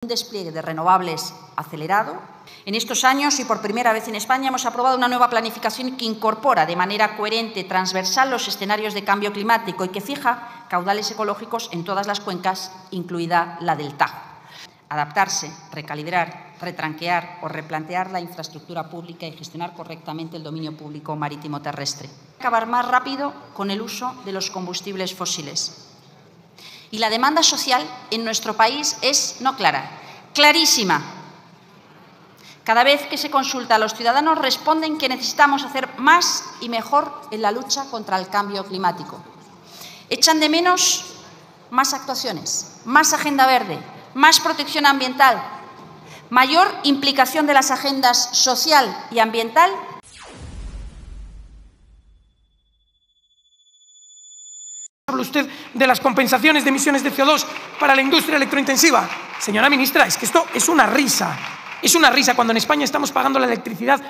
Un despliegue de renovables acelerado. En estos años y por primera vez en España hemos aprobado una nueva planificación que incorpora de manera coherente, transversal, los escenarios de cambio climático y que fija caudales ecológicos en todas las cuencas, incluida la del Tajo. Adaptarse, recalibrar, retranquear o replantear la infraestructura pública y gestionar correctamente el dominio público marítimo terrestre. Acabar más rápido con el uso de los combustibles fósiles. Y la demanda social en nuestro país es no clara, clarísima. Cada vez que se consulta a los ciudadanos responden que necesitamos hacer más y mejor en la lucha contra el cambio climático. Echan de menos más actuaciones, más agenda verde, más protección ambiental, mayor implicación de las agendas social y ambiental. Habla usted de las compensaciones de emisiones de CO2 para la industria electrointensiva. Señora ministra, es que esto es una risa. Es una risa cuando en España estamos pagando la electricidad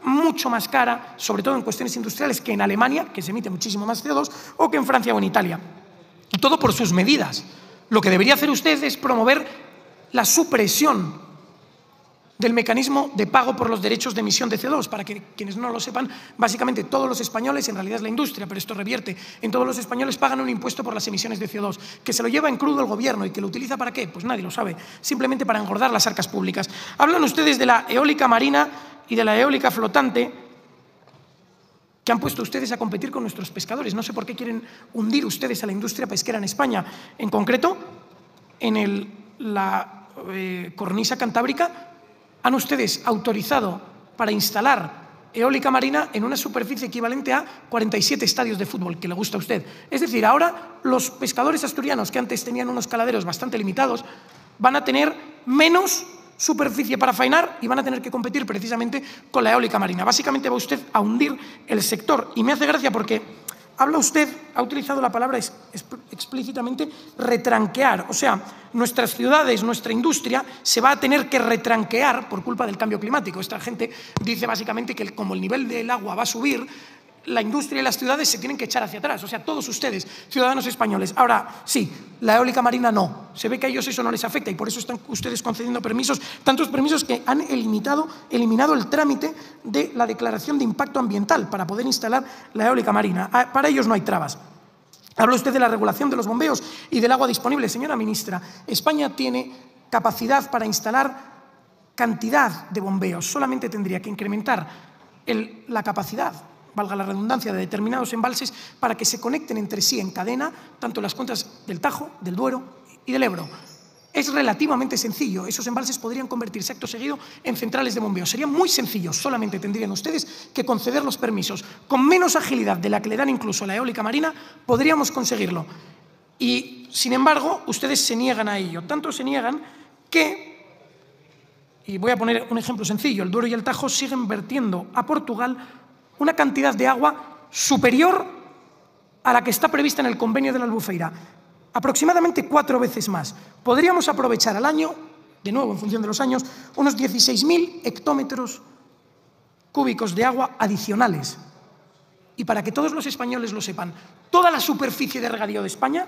mucho más cara, sobre todo en cuestiones industriales, que en Alemania, que se emite muchísimo más CO2, o que en Francia o en Italia. Y todo por sus medidas. Lo que debería hacer usted es promover la supresión del mecanismo de pago por los derechos de emisión de CO2. Para que quienes no lo sepan, básicamente todos los españoles, en realidad es la industria, pero esto revierte en todos los españoles, pagan un impuesto por las emisiones de CO2, que se lo lleva en crudo el gobierno y que lo utiliza ¿para qué? Pues nadie lo sabe, simplemente para engordar las arcas públicas. Hablan ustedes de la eólica marina y de la eólica flotante que han puesto ustedes a competir con nuestros pescadores. No sé por qué quieren hundir ustedes a la industria pesquera en España. En concreto, en la cornisa cantábrica, han ustedes autorizado para instalar eólica marina en una superficie equivalente a 47 estadios de fútbol, que le gusta a usted. Es decir, ahora los pescadores asturianos, que antes tenían unos caladeros bastante limitados, van a tener menos superficie para faenar y van a tener que competir precisamente con la eólica marina. Básicamente va usted a hundir el sector. Y me hace gracia porque habla usted, ha utilizado la palabra explícitamente, retranquear. O sea, nuestras ciudades, nuestra industria se va a tener que retranquear por culpa del cambio climático. Esta gente dice básicamente que como el nivel del agua va a subir, la industria y las ciudades se tienen que echar hacia atrás. O sea, todos ustedes, ciudadanos españoles. Ahora, sí, la eólica marina no. Se ve que a ellos eso no les afecta y por eso están ustedes concediendo permisos, tantos permisos que han eliminado el trámite de la declaración de impacto ambiental para poder instalar la eólica marina. Para ellos no hay trabas. Habla usted de la regulación de los bombeos y del agua disponible. Señora ministra, España tiene capacidad para instalar cantidad de bombeos. Solamente tendría que incrementar la capacidad, valga la redundancia, de determinados embalses para que se conecten entre sí en cadena, tanto las cuencas del Tajo, del Duero y del Ebro. Es relativamente sencillo. Esos embalses podrían convertirse acto seguido en centrales de bombeo. Sería muy sencillo. Solamente tendrían ustedes que conceder los permisos. Con menos agilidad de la que le dan incluso a la eólica marina, podríamos conseguirlo. Y, sin embargo, ustedes se niegan a ello. Tanto se niegan que, y voy a poner un ejemplo sencillo, el Duero y el Tajo siguen vertiendo a Portugal una cantidad de agua superior a la que está prevista en el convenio de la Albufeira, aproximadamente 4 veces más. Podríamos aprovechar al año, de nuevo en función de los años, unos 16.000 hectómetros cúbicos de agua adicionales. Y para que todos los españoles lo sepan, toda la superficie de regadío de España,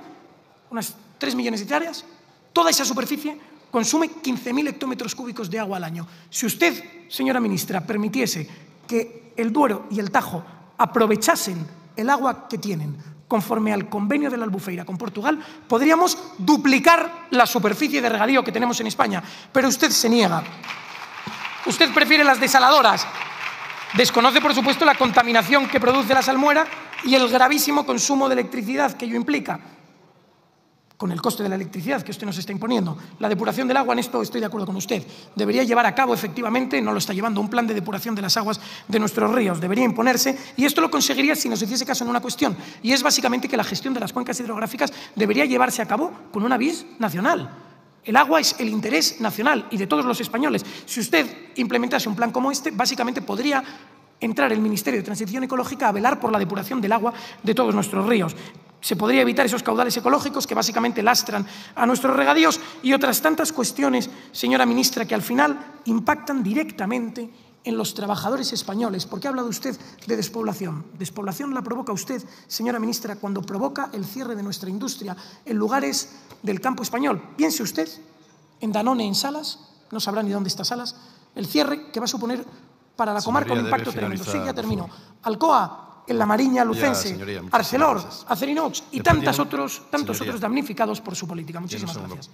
unas 3 millones de hectáreas, toda esa superficie consume 15.000 hectómetros cúbicos de agua al año. Si usted, señora ministra, permitiese que el Duero y el Tajo aprovechasen el agua que tienen conforme al convenio de la Albufeira con Portugal, podríamos duplicar la superficie de regadío que tenemos en España. Pero usted se niega. Usted prefiere las desaladoras. Desconoce, por supuesto, la contaminación que produce la salmuera y el gravísimo consumo de electricidad que ello implica, con el coste de la electricidad que usted nos está imponiendo. La depuración del agua, en esto estoy de acuerdo con usted. Debería llevar a cabo, efectivamente, no lo está llevando, un plan de depuración de las aguas de nuestros ríos. Debería imponerse y esto lo conseguiría si nos hiciese caso en una cuestión, y es básicamente que la gestión de las cuencas hidrográficas debería llevarse a cabo con una vis nacional. El agua es el interés nacional y de todos los españoles. Si usted implementase un plan como este, básicamente podría entrar el Ministerio de Transición Ecológica a velar por la depuración del agua de todos nuestros ríos. Se podría evitar esos caudales ecológicos que básicamente lastran a nuestros regadíos y otras tantas cuestiones, señora ministra, que al final impactan directamente en los trabajadores españoles. ¿Por qué ha hablado usted de despoblación? Despoblación la provoca usted, señora ministra, cuando provoca el cierre de nuestra industria en lugares del campo español. Piense usted en Danone, en Salas, no sabrán ni dónde está Salas, el cierre que va a suponer para la comarca un impacto tremendo. Sí, ya termino. Alcoa, en la Mariña Lucense, Arcelor, Acerinox y tantos otros damnificados por su política. Muchísimas gracias.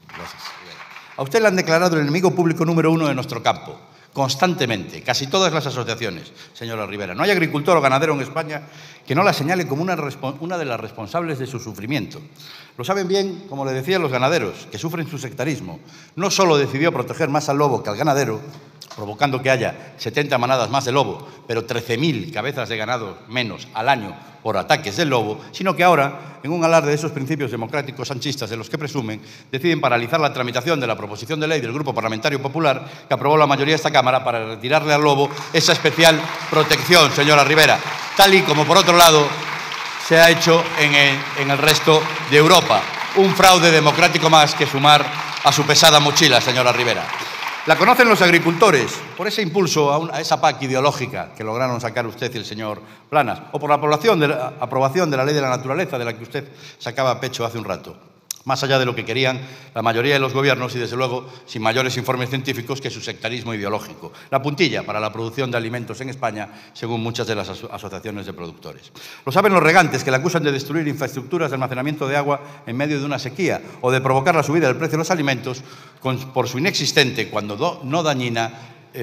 A usted le han declarado el enemigo público número 1 de nuestro campo, constantemente, casi todas las asociaciones, señora Rivera. No hay agricultor o ganadero en España que no la señale como una de las responsables de su sufrimiento. Lo saben bien, como le decía, los ganaderos, que sufren su sectarismo. No solo decidió proteger más al lobo que al ganadero, provocando que haya 70 manadas más de lobo, pero 13.000 cabezas de ganado menos al año por ataques del lobo, sino que ahora, en un alarde de esos principios democráticos sanchistas de los que presumen, deciden paralizar la tramitación de la proposición de ley del Grupo Parlamentario Popular que aprobó la mayoría de esta Cámara para retirarle al lobo esa especial protección, señora Rivera, tal y como, por otro lado, se ha hecho en el resto de Europa. Un fraude democrático más que sumar a su pesada mochila, señora Rivera. La conocen los agricultores por ese impulso a esa PAC ideológica que lograron sacar usted y el señor Planas, o por la aprobación de la Ley de la Naturaleza, de la que usted sacaba pecho hace un rato. Más allá de lo que querían la mayoría de los gobiernos y, desde luego, sin mayores informes científicos que su sectarismo ideológico. La puntilla para la producción de alimentos en España, según muchas de las asociaciones de productores. Lo saben los regantes, que le acusan de destruir infraestructuras de almacenamiento de agua en medio de una sequía o de provocar la subida del precio de los alimentos por su inexistente, cuando no dañina,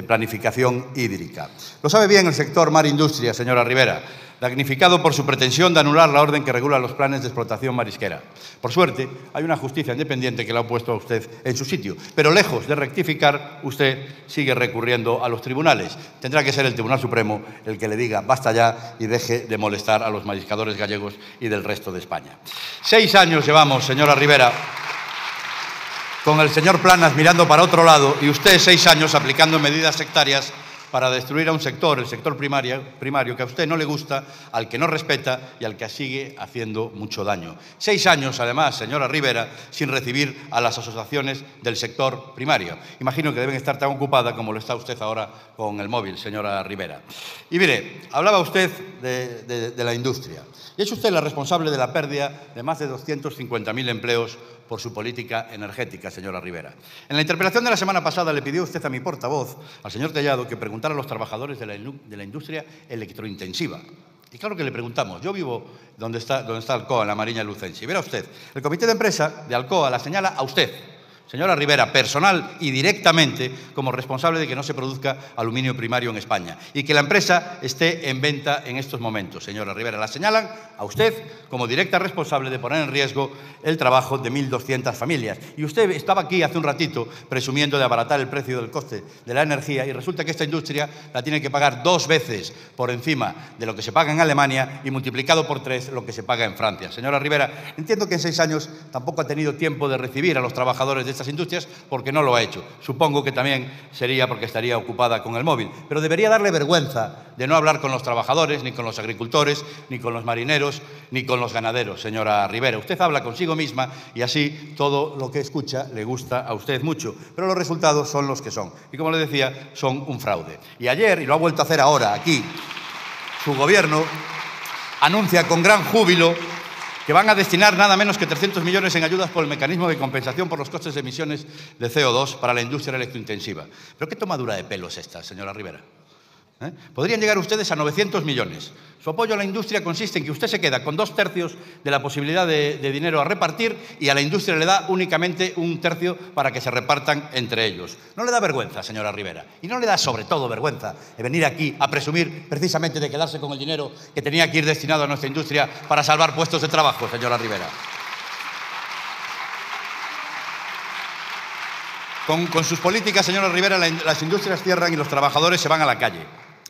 planificación hídrica. Lo sabe bien el sector mar-industria, señora Rivera, damnificado por su pretensión de anular la orden que regula los planes de explotación marisquera. Por suerte, hay una justicia independiente que la ha puesto a usted en su sitio, pero lejos de rectificar, usted sigue recurriendo a los tribunales. Tendrá que ser el Tribunal Supremo el que le diga basta ya y deje de molestar a los mariscadores gallegos y del resto de España. 6 años llevamos, señora Rivera, con el señor Planas mirando para otro lado y usted 6 años aplicando medidas sectarias para destruir a un sector, el sector primario, que a usted no le gusta, al que no respeta y al que sigue haciendo mucho daño. 6 años, además, señora Rivera, sin recibir a las asociaciones del sector primario. Imagino que deben estar tan ocupada como lo está usted ahora con el móvil, señora Rivera. Y mire, hablaba usted de la industria. Y es usted la responsable de la pérdida de más de 250.000 empleos por su política energética, señora Rivera. En la interpelación de la semana pasada le pidió usted a mi portavoz, al señor Tellado, que preguntara a los trabajadores de la industria electrointensiva. Y claro que le preguntamos. Yo vivo donde está Alcoa, en la Mariña Lucense. Y verá usted, el comité de empresa de Alcoa la señala a usted, señora Rivera, personal y directamente como responsable de que no se produzca aluminio primario en España y que la empresa esté en venta en estos momentos, señora Rivera. La señalan a usted como directa responsable de poner en riesgo el trabajo de 1.200 familias. Y usted estaba aquí hace un ratito presumiendo de abaratar el precio del coste de la energía y resulta que esta industria la tiene que pagar 2 veces por encima de lo que se paga en Alemania y multiplicado por 3 lo que se paga en Francia. Señora Rivera, entiendo que en 6 años tampoco ha tenido tiempo de recibir a los trabajadores de estas industrias porque no lo ha hecho. Supongo que también sería porque estaría ocupada con el móvil. Pero debería darle vergüenza de no hablar con los trabajadores, ni con los agricultores, ni con los marineros, ni con los ganaderos, señora Rivera. Usted habla consigo misma y así todo lo que escucha le gusta a usted mucho. Pero los resultados son los que son. Y como le decía, son un fraude. Y ayer, y lo ha vuelto a hacer ahora aquí, su gobierno anuncia con gran júbilo que van a destinar nada menos que 300 millones en ayudas por el mecanismo de compensación por los costes de emisiones de CO2 para la industria electrointensiva. ¿Pero qué tomadura de pelo es esta, señora Rivera? Podrían llegar ustedes a 900 millones. Su apoyo a la industria consiste en que usted se queda con 2/3 de la posibilidad de dinero a repartir y a la industria le da únicamente 1/3 para que se repartan entre ellos. ¿No le da vergüenza, señora Rivera? Y no le da sobre todo vergüenza de venir aquí a presumir precisamente de quedarse con el dinero que tenía que ir destinado a nuestra industria para salvar puestos de trabajo, señora Rivera. Con sus políticas, señora Rivera, las industrias cierran y los trabajadores se van a la calle.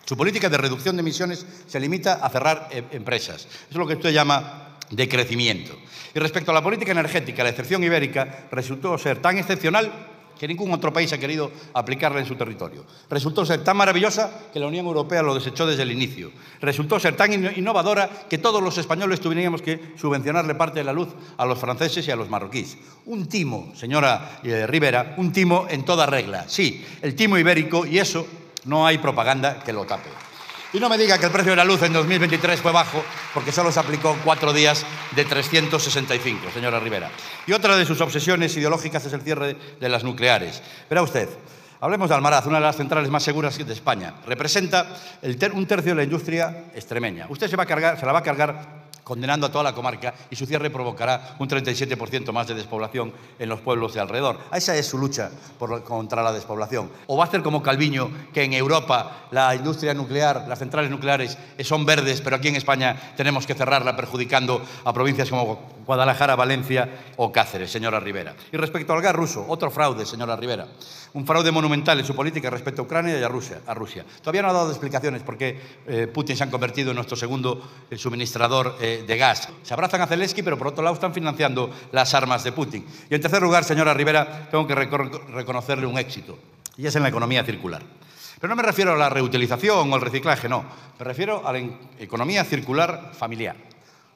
Su política de reducción de emisiones se limita a cerrar empresas. Eso es lo que usted llama de crecimiento. Y respecto a la política energética, la excepción ibérica resultó ser tan excepcional que ningún otro país ha querido aplicarla en su territorio. Resultó ser tan maravillosa que la Unión Europea lo desechó desde el inicio. Resultó ser tan innovadora que todos los españoles tuviéramos que subvencionarle parte de la luz a los franceses y a los marroquíes. Un timo, señora Rivera, un timo en toda regla. Sí, el timo ibérico, y eso no hay propaganda que lo tape. Y no me diga que el precio de la luz en 2023 fue bajo, porque solo se aplicó 4 días de 365, señora Rivera. Y otra de sus obsesiones ideológicas es el cierre de las nucleares. Verá usted, hablemos de Almaraz, una de las centrales más seguras de España. Representa un tercio de la industria extremeña. Usted se la va a cargar condenando a toda la comarca, y su cierre provocará un 37% más de despoblación en los pueblos de alrededor. Esa es su lucha contra la despoblación. O va a hacer como Calviño, que en Europa la industria nuclear, las centrales nucleares son verdes, pero aquí en España tenemos que cerrarla, perjudicando a provincias como Guadalajara, Valencia o Cáceres, señora Rivera. Y respecto al gas ruso, otro fraude, señora Rivera. Un fraude monumental en su política respecto a Ucrania y a Rusia. Todavía no ha dado explicaciones por qué Putin se ha convertido en nuestro segundo suministrador de gas. Se abrazan a Zelensky, pero por otro lado están financiando las armas de Putin. Y en tercer lugar, señora Rivera, tengo que reconocerle un éxito, y es en la economía circular. Pero no me refiero a la reutilización o al reciclaje, no. Me refiero a la economía circular familiar.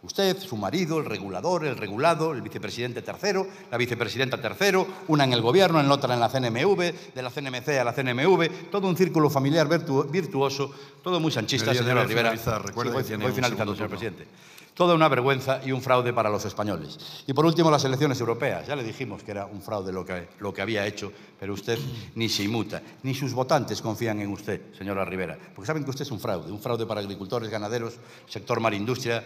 Usted, su marido, el regulador, el regulado, el vicepresidente tercero, la vicepresidenta tercero, una en el gobierno, en la otra en la CNMV, de la CNMC a la CNMV, todo un círculo familiar virtuoso, todo muy sanchista, señora Rivera. Voy finalizando, señor presidente. Toda una vergüenza y un fraude para los españoles. Y por último, las elecciones europeas. Ya le dijimos que era un fraude lo que había hecho, pero usted ni se inmuta. Ni sus votantes confían en usted, señora Rivera, porque saben que usted es un fraude para agricultores, ganaderos, sector marindustria,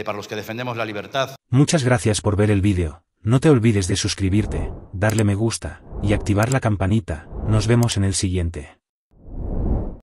para los que defendemos la libertad. Muchas gracias por ver el vídeo. No te olvides de suscribirte, darle me gusta y activar la campanita. Nos vemos en el siguiente.